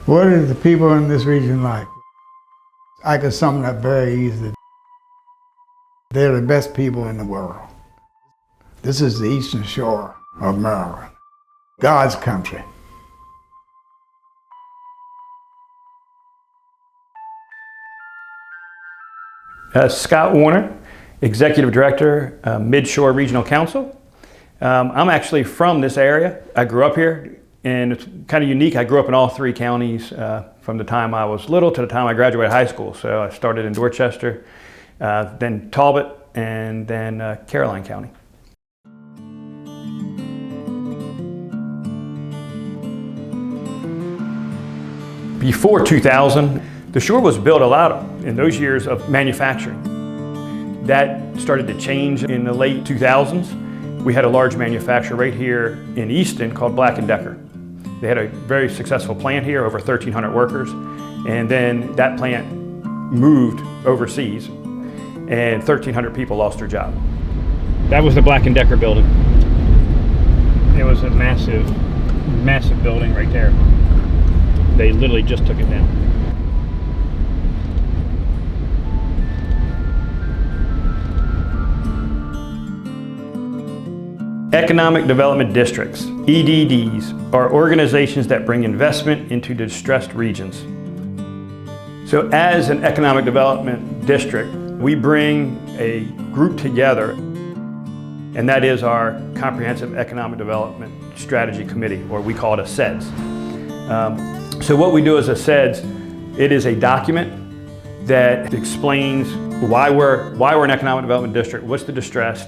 What are the people in this region like? I can sum it up very easily. They're the best people in the world. This is the eastern shore of Maryland, God's country. Scott Warner, Executive Director, Midshore Regional Council. I'm actually from this area. I grew up here, and it's kind of unique. I grew up in all three counties from the time I was little to the time I graduated high school. So I started in Dorchester, then Talbot, and then Caroline County. Before 2000, the shore was built a lot in those years of manufacturing. That started to change in the late 2000s. We had a large manufacturer right here in Easton called Black & Decker. They had a very successful plant here, over 1,300 workers, and then that plant moved overseas and 1,300 people lost their job. That was the Black & Decker building. It was a massive, massive building right there. They literally just took it down. Economic Development Districts, EDDs, are organizations that bring investment into distressed regions. So as an economic development district, we bring a group together, and that is our Comprehensive Economic Development Strategy Committee, or we call it a CEDS. So what we do as a CEDS, it is a document that explains why we're an economic development district, what's the distress,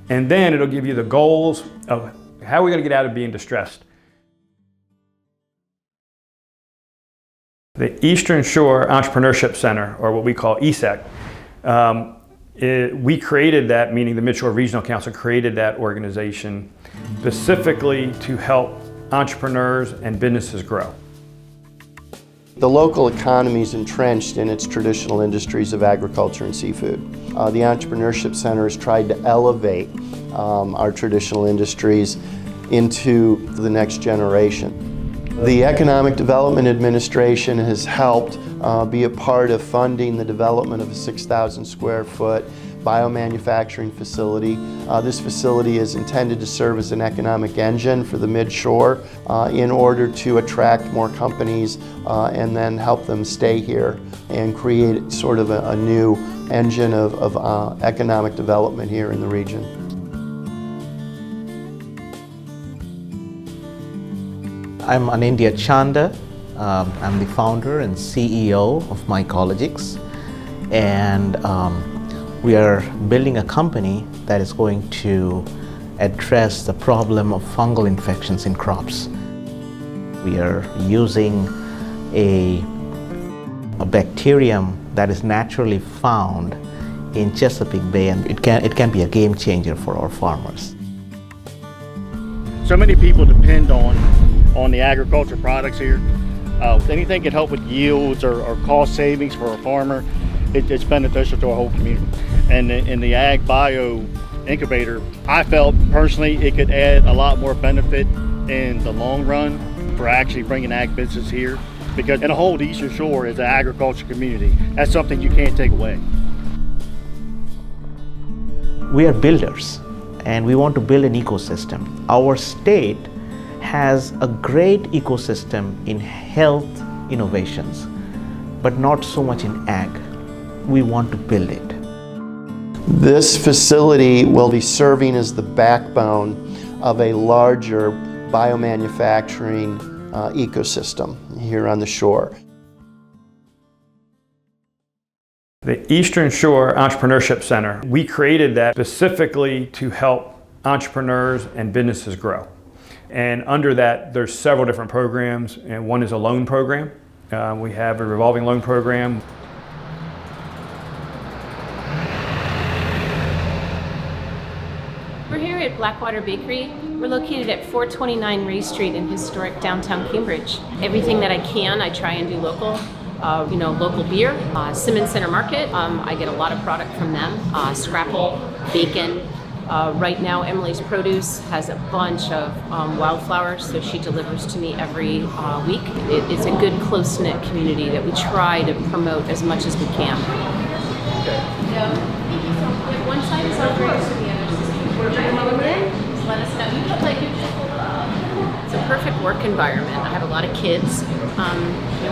and then it'll give you the goals of how we're going to get out of being distressed. The Eastern Shore Entrepreneurship Center, or what we call ESEC, we created that, meaning the Midshore Regional Council created that organization specifically to help entrepreneurs and businesses grow. The local economy is entrenched in its traditional industries of agriculture and seafood. The Entrepreneurship Center has tried to elevate our traditional industries into the next generation. The Economic Development Administration has helped be a part of funding the development of a 6,000 square foot biomanufacturing facility. This facility is intended to serve as an economic engine for the Midshore in order to attract more companies and then help them stay here and create sort of a new engine of economic development here in the region. I'm Anindya Chanda. I'm the founder and CEO of Mycologics, and we are building a company that is going to address the problem of fungal infections in crops. We are using a bacterium that is naturally found in Chesapeake Bay, and it can be a game changer for our farmers. So many people depend on the agriculture products here. Anything can help with yields or cost savings for a farmer. It's beneficial to our whole community. And in the Ag Bio Incubator, I felt personally it could add a lot more benefit in the long run for actually bringing ag business here. Because in the whole Eastern Shore is an agriculture community. That's something you can't take away. We are builders, and we want to build an ecosystem. Our state has a great ecosystem in health innovations, but not so much in ag. We want to build it. This facility will be serving as the backbone of a larger biomanufacturing ecosystem here on the shore. The Eastern Shore Entrepreneurship Center, we created that specifically to help entrepreneurs and businesses grow. And under that, there's several different programs, and one is a loan program. We have a revolving loan program. We're here at Blackwater Bakery. We're located at 429 Ray Street in historic downtown Cambridge. Everything that I can, I try and do local. Local beer, Simmons Center Market. I get a lot of product from them. Scrapple, bacon, Right now, Emily's Produce has a bunch of wildflowers, so she delivers to me every week. It's a good, close-knit community that we try to promote as much as we can. One side is outdoors, so the other is just let us know. You look like it's a perfect work environment. I have a lot of kids.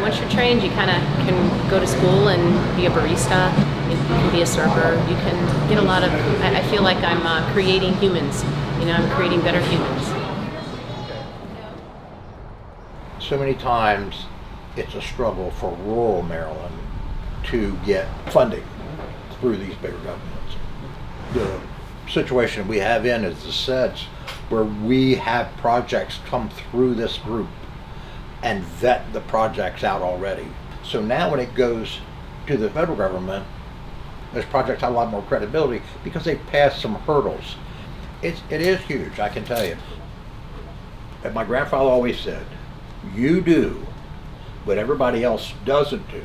Once you're trained, you kind of can go to school and be a barista. You can be a server. You can get a lot of. I feel like I'm creating humans. I'm creating better humans. So many times, it's a struggle for rural Maryland to get funding through these bigger governments. The situation we have is the SEDS, where we have projects come through this group and vet the projects out already. So now when it goes to the federal government, those projects have a lot more credibility because they've passed some hurdles. It is huge, I can tell you. And my grandfather always said, you do what everybody else doesn't do,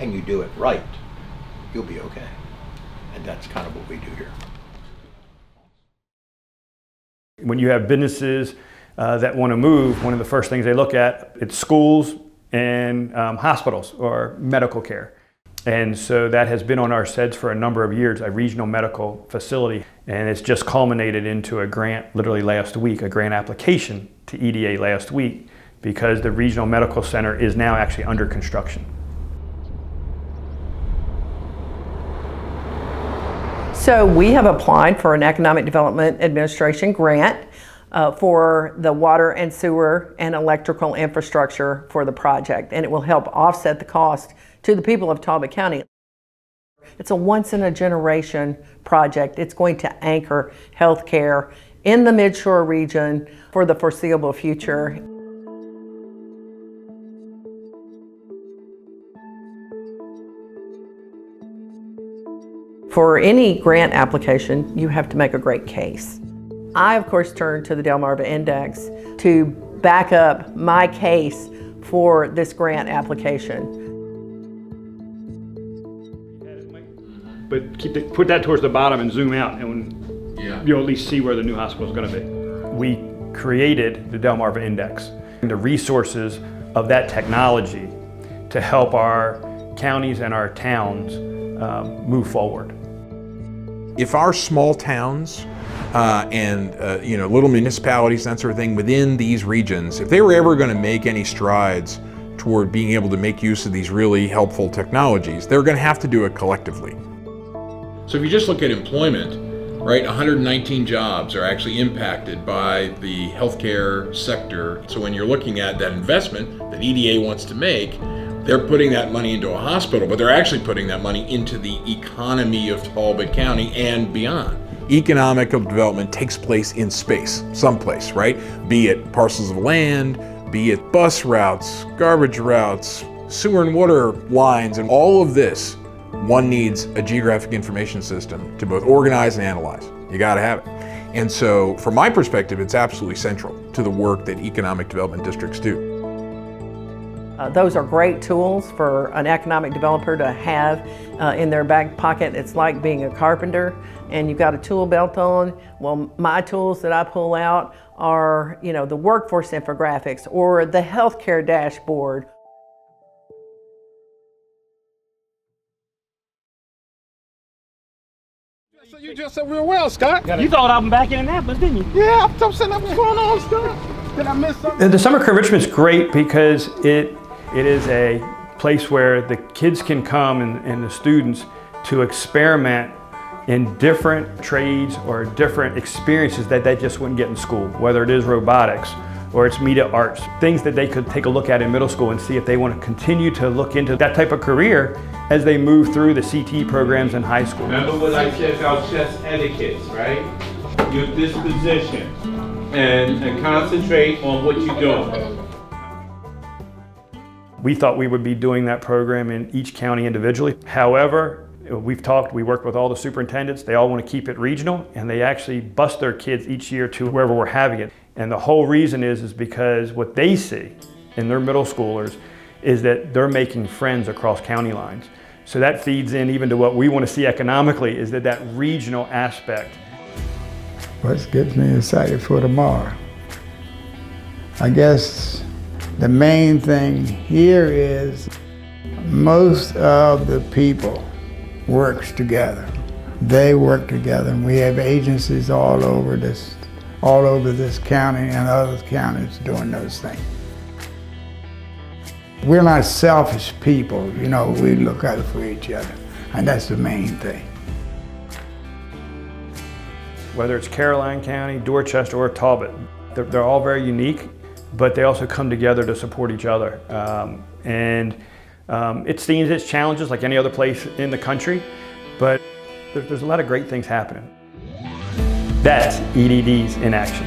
and you do it right, you'll be okay. And that's kind of what we do here. When you have businesses that want to move, one of the first things they look at, it's schools and hospitals or medical care. And so that has been on our SEDS for a number of years, a regional medical facility. And it's just culminated into a grant literally last week, a grant application to EDA last week, because the regional medical center is now actually under construction. So we have applied for an Economic Development Administration grant for the water and sewer and electrical infrastructure for the project, and it will help offset the cost to the people of Talbot County. It's a once-in-a-generation project. It's going to anchor healthcare in the Midshore region for the foreseeable future. For any grant application, you have to make a great case. I, of course, turn to the Delmarva Index to back up my case for this grant application. But put that towards the bottom and zoom out, and you'll at least see where the new hospital is going to be. We created the Delmarva Index, the resources of that technology to help our counties and our towns move forward. If our small towns and little municipalities, that sort of thing, within these regions, if they were ever going to make any strides toward being able to make use of these really helpful technologies, they're going to have to do it collectively. So if you just look at employment, right, 119 jobs are actually impacted by the healthcare sector. So when you're looking at that investment that EDA wants to make, they're putting that money into a hospital, but they're actually putting that money into the economy of Talbot County and beyond. Economic development takes place in space, someplace, right? Be it parcels of land, be it bus routes, garbage routes, sewer and water lines, and all of this, one needs a geographic information system to both organize and analyze. You gotta have it. And so, from my perspective, it's absolutely central to the work that economic development districts do. Those are great tools for an economic developer to have in their back pocket. It's like being a carpenter and you've got a tool belt on. Well, my tools that I pull out are, the workforce infographics or the healthcare dashboard. So you just said real well, Scott. You thought I'm back in Annapolis, didn't you? Yeah, I'm saying what's going on, Scott. Did I miss something? The summer career enrichment is great because it is a place where the kids can come and the students to experiment in different trades or different experiences that they just wouldn't get in school, whether it is robotics or it's media arts, things that they could take a look at in middle school and see if they want to continue to look into that type of career as they move through the CT programs in high school. Remember what I said about chess etiquette, right? Your disposition and concentrate on what you're doing. We thought we would be doing that program in each county individually. However, we worked with all the superintendents. They all want to keep it regional, and they actually bus their kids each year to wherever we're having it. And the whole reason is because what they see in their middle schoolers is that they're making friends across county lines. So that feeds in even to what we want to see economically, is that regional aspect. What gets me excited for tomorrow? I guess the main thing here is most of the people works together. They work together, and we have agencies all over this county and other counties doing those things. We're not selfish people, you know, we look out for each other, and that's the main thing. Whether it's Caroline County, Dorchester, or Talbot, they're all very unique, but they also come together to support each other. It seems its challenges like any other place in the country, but there's a lot of great things happening. That's EDDs in action.